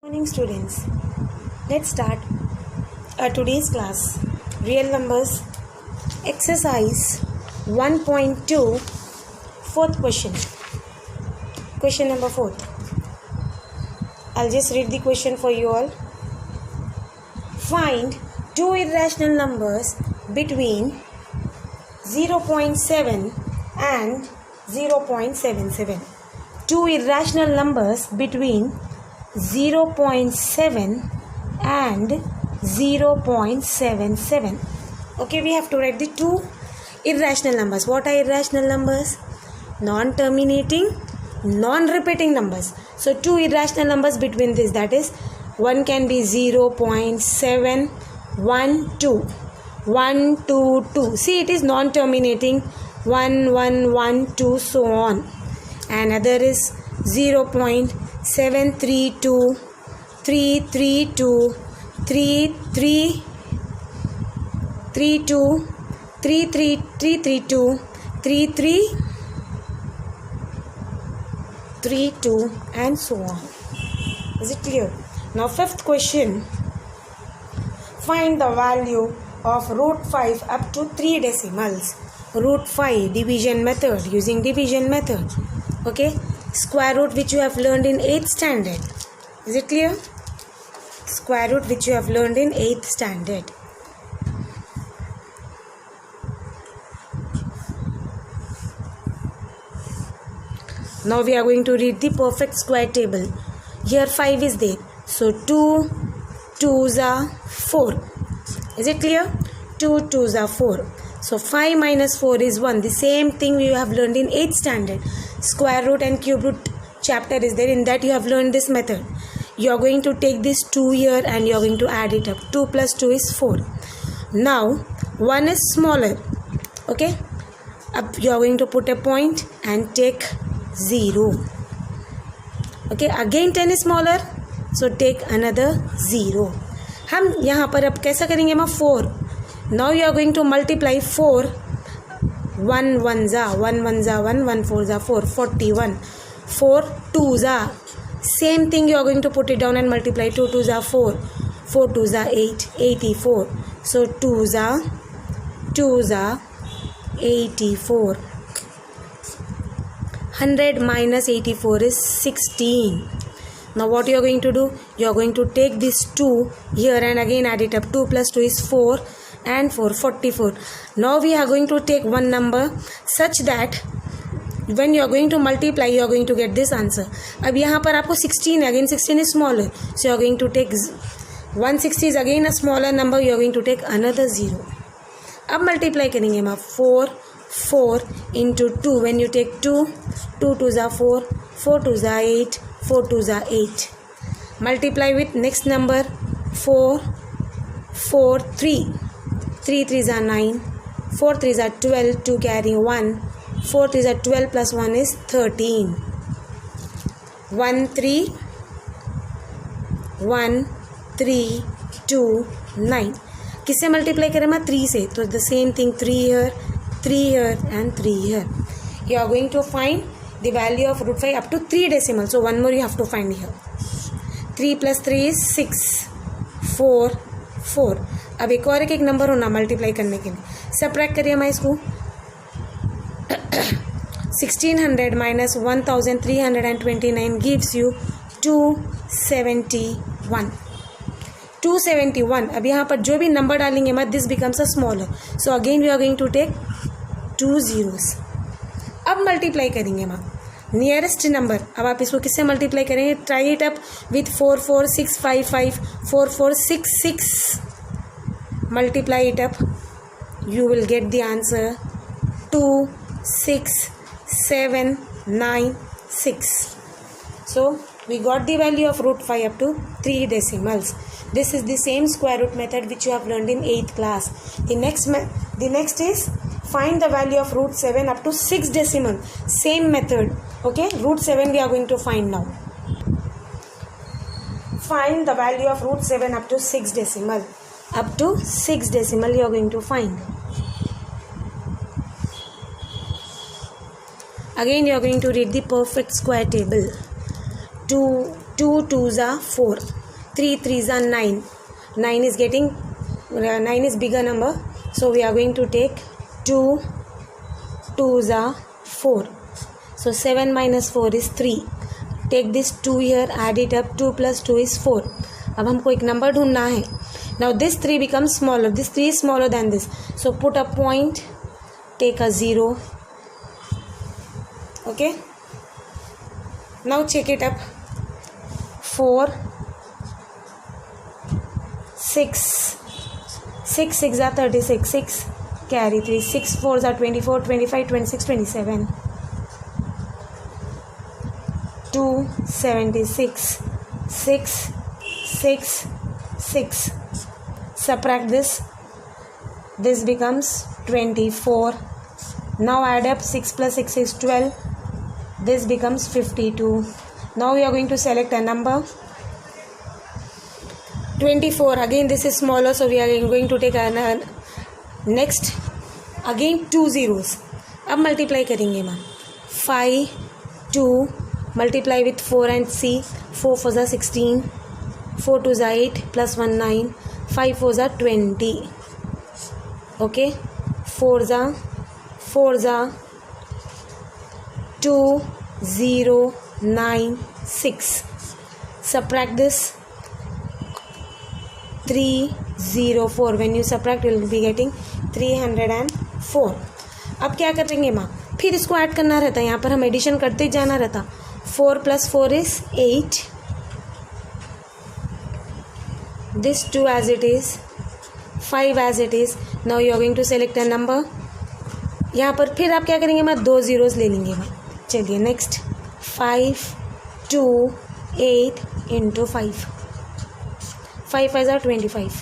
Morning students, let's start today's class. Real numbers, exercise 1.2, fourth question. Question number 4. I'll just read the question for you all. Find two irrational numbers between 0.7 and 0.77. Two irrational numbers between 0.7 and 0.77. Okay, we have to write the two irrational numbers. What are irrational numbers? Non-terminating, non-repeating numbers. So two irrational numbers between this, that is, one can be 0.7, 1, 2, 1, 2, 2. See, it is non-terminating, 1, 1, 1, 2, so on. Another is 0.732, 332, 3332, 332, 3332, and so on. Is it clear? Now fifth question. Find the value of root 5 up to 3 decimals. Root 5, division method, using division method. Okay, square root which you have learned in 8th standard. Is it clear? Square root which you have learned in 8th standard. Now we are going to read the perfect square table. Here 5 is there. So 2 2s are 4. Is it clear? 2 2s are 4. So 5 minus 4 is 1. The same thing we have learned in 8th standard. Square root and cube root chapter is there. In that you have learned this method. You are going to take this 2 here and you are going to add it up. 2 plus 2 is 4. Now 1 is smaller. Okay. Up you are going to put a point and take 0. Okay. Again 10 is smaller. So take another 0. हम यहाँ पर अब कैसा करेंगे माँ 4. Now you are going to multiply 4. 1 1 za 1 1 za 1 1 4 za 4 41. 4 2 za. Same thing you are going to put it down and multiply 2 2 za 4. 4 2 za 8 84. So 2 za 84. 100 minus 84 is 16. Now what you are going to do? You are going to take this 2 here and again add it up. 2 plus 2 is 4 and 4 44. Now we are going to take one number such that when you are going to multiply you are going to get this answer. अब यहाँ पर आपको 16 again 16 is smaller. So you are going to take 160 is again a smaller number. You are going to take another 0. अब multiply करेंगे हम 4 4 into 2. When you take 2 2 2s are 4 4 2s are 8 4 2s are 8. Multiply with next number 4 4 3 3 3s are 9 4 3s are 12 2 carrying 1 4 3s are 12 plus 1 is 13 1 3 1 3 2 9. किससे multiply करें मैं 3 से? तो the same thing 3 here 3 here and 3 here. You are going to find the value of root 5 up to 3 decimals. So one more you have to find here. 3 plus 3 is 6 4 4. अब एक और एक number होना multiply करने के लिए. Subtract करिए मैं इसको. 1600 minus 1329 gives you 271. 271. अब यहाँ पर जो भी नंबर डालेंगे मत this becomes a smaller. So again we are going to take 2 zeros. अब मल्टीप्लाई करेंगे माँ नियरेस्ट नंबर. अब आप इसको किससे मल्टीप्लाई करेंगे? Try it up with 4 4 6 5 5 4 4 6 6. Multiply it up. You will get the answer 2 6 7 9 6. So we got the value of root 5 up to 3 decimals. This is the same square root method which you have learned in 8th class. The next is find the value of root 7 up to 6 decimal. Same method. Okay, root 7 we are going to find now. Find the value of root 7 up to 6 decimal. Up to 6 decimal you are going to find. Again you are going to read the perfect square table. 2 2s are 4, 3 3s are 9. 9 is getting 9 is bigger number, so we are going to take 2 2s are 4. So 7 minus 4 is 3. Take this 2 here, add it up, 2 plus 2 is 4. अब हमको एक number ढूंढना है. Now this 3 becomes smaller, this 3 is smaller than this, so put a point, take a 0. Okay, now check it up. 4 6 6 6 are 36, 6 carry 3, 6 4s are 24, 25 26 27, 2 76, 6 6 6. Subtract this becomes 24. Now add up, 6 plus 6 is 12, this becomes 52. Now we are going to select a number. 24, again this is smaller, so we are going to take a next, again 2 zeros. अब multiply करेंगे ma'am. 5 2 multiply with 4 and C. 4 4s are 16, 4 2s are 8, plus 1 9, 5 4s are 20. Okay, 4s are 2 0 9 6. Subtract this, 304. When you subtract, you will be getting 304. अब क्या करेंगे माँ, फिर इसको add करना रहता है. यहाँ पर हम एडिशन करते जाना रहता. 4 plus 4 is 8. This 2 as it is, 5 as it is. Now you are going to select a number. यहाँ पर फिर आप क्या करेंगे माँ, 2 zeros ले लेंगे माँ. चलिए next, 5 2 8 into 5. 5 5s are 25,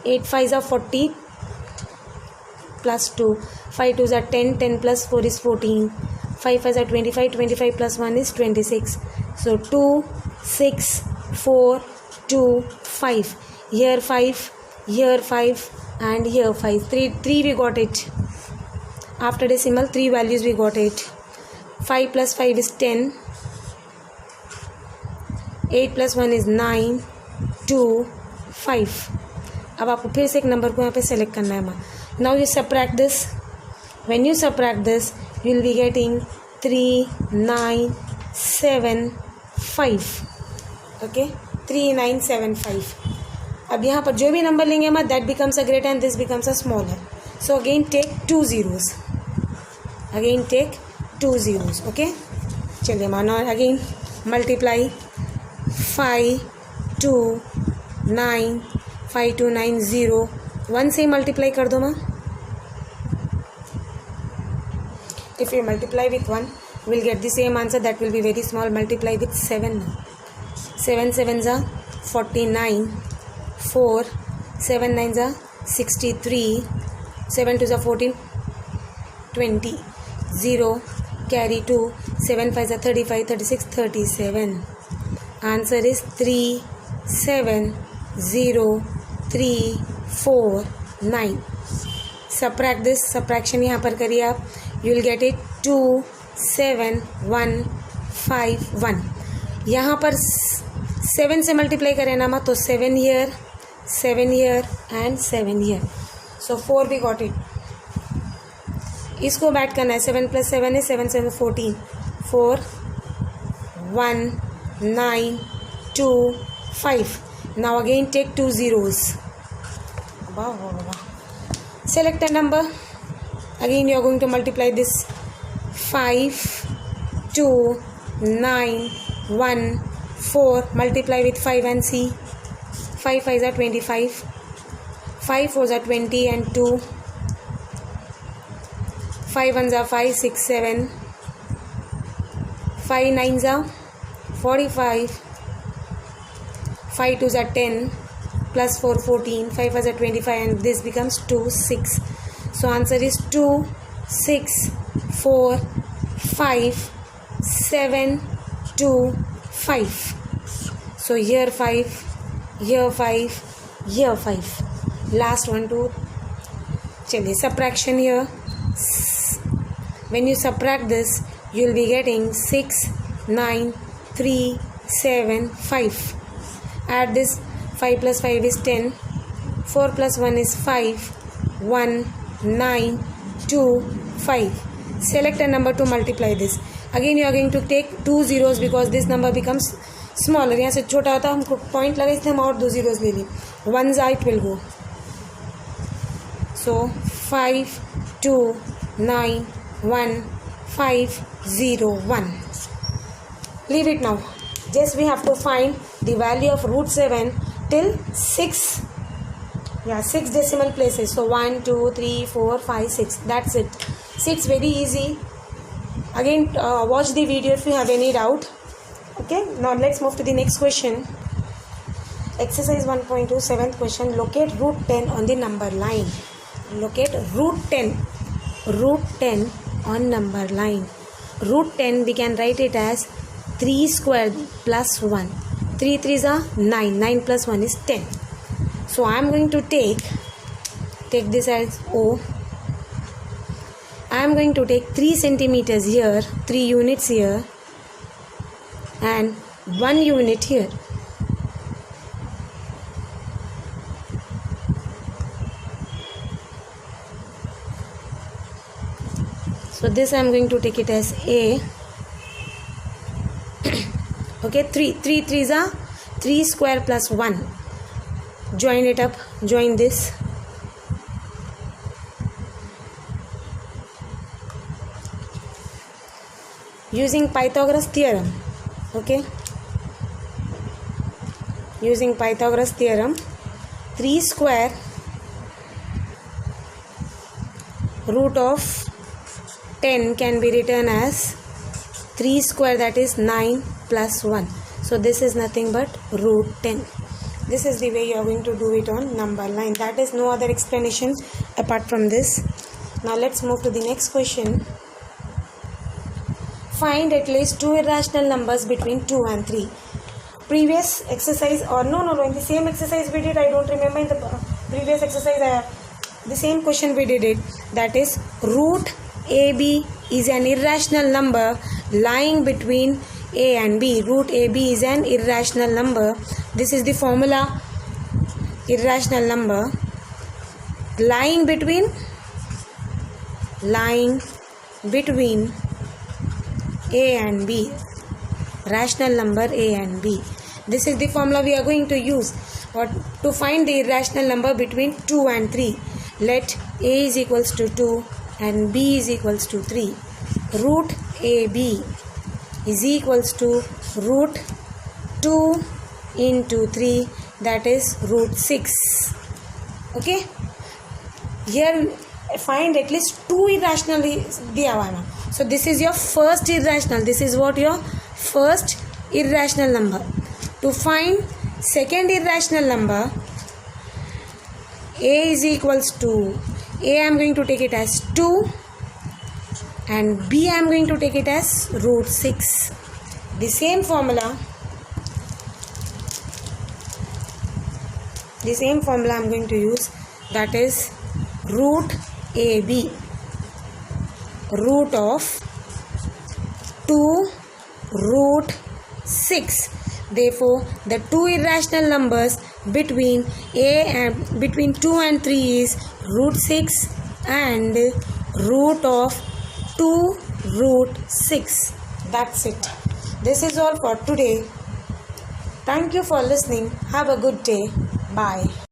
8 5s are 40 plus 2, 5 2s are 10, 10 plus 4 is 14, 5 5s are 25, 25 plus 1 is 26. So 2 6 4 2 5. Here 5, here 5 and here 5. 3 we got it. After decimal 3 values we got it. 5 plus 5 is 10, 8 plus 1 is 9, 2 5. अब आपको फिर से एक number को यहाँ पे select करना है माँ. Now you subtract this. When you subtract this you will be getting 3 9 7 5. Okay, 3 9 7 5. अब यहाँ पर जो भी नंबर लेंगे माँ, that becomes a greater and this becomes a smaller. So again take 2 zeros. Again take 2 zeros. Okay, चलिए माँ. Now again multiply 5 2 9 5 2 9 0. 1 से मल्टीप्लाई कर दो माँ. If you multiply with 1 will get the same answer, that will be very small. Multiply with 7. 7 7s are 49, 4 7 9s are 63, 7 2s are 14, 20, 0 carry 2, 7 5s are 35, 36 37. Answer is 3 7 0 3 4 9. Subtract this. Subtraction यहाँ पर करिए आप. You will get it 2 7 1 5 1. यहाँ पर 7 से multiply करें ना तो 7 here, 7 here and 7 here. So 4 we got it. इसको बैट करना है. 7 plus 7 is 7 7 14, 4 1 9 2 5. Now again take 2 zeros. Select a number. Again you are going to multiply this. 5 2 9 1 4. Multiply with 5 and see. 5 5s are 25, 5 4s are 20 and 2. 5 1s are 5 6 7. 5 9s are 45. 5 2s are 10 plus 4 14. 5 5s are 25 and this becomes 2 6. So answer is 2 6 4 5 7 2 5. So here 5, here 5, here 5. Last one 2. चलिए subtraction here. When you subtract this, you will be getting 6 9 3, 7, 5. Add this. 5 plus 5 is 10. 4 plus 1 is 5. 1, 9, 2, 5. Select a number to multiply this. Again you are going to take 2 zeros because this number becomes smaller. यहाँ से छोटा होता हमको point लगा इसलिए हम और 2 zeros ले ली. 1s it will go. So 5, 2, 9, 1, 5, 0, 1. Leave it now. Just we have to find the value of root 7 till 6. Yeah, 6 decimal places. So 1, 2, 3, 4, 5, 6. That's it. 6 very easy. Again watch the video if you have any doubt. Okay, now let's move to the next question. Exercise 1.2, 7th question. Locate root 10 on the number line. Locate root 10. Root 10 on number line. Root 10 we can write it as 3 squared plus 1. 3 3s are 9. 9 plus 1 is 10. So I am going to take this as O. I am going to take 3 centimeters here, 3 units here, and 1 unit here. So this I am going to take it as A. Okay, 3 3s are 3 square plus 1. Join it up, join this. Using Pythagoras theorem. Okay, using Pythagoras theorem, 3 square root of 10 can be written as 3 square, that is 9 plus 1. So this is nothing but root 10. This is the way you are going to do it on number line. That is no other explanation apart from this. Now let's move to the next question. Find at least 2 irrational numbers between 2 and 3. Previous exercise, or no, in the same exercise we did, I don't remember in the previous exercise, the same question we did it. That is, root AB is an irrational number lying between A and B. Root AB is an irrational number. This is the formula. Irrational number lying between A and B. Rational number A and B. This is the formula we are going to use to find the irrational number between 2 and 3. Let A is equals to 2 and B is equals to 3. Root AB is equals to root 2 into 3, that is root 6. Okay, here find at least 2 irrational diya hua hai. So this is your first irrational. This is what your first irrational number. To find second irrational number, A is equals to A, I am going to take it as 2 and B I am going to take it as root 6. The same formula I am going to use, that is root AB, root of 2 root 6. Therefore the 2 irrational numbers between 2 and 3 is root 6 and root of 2 root 6. That's it. This is all for today. Thank you for listening. Have a good day. Bye.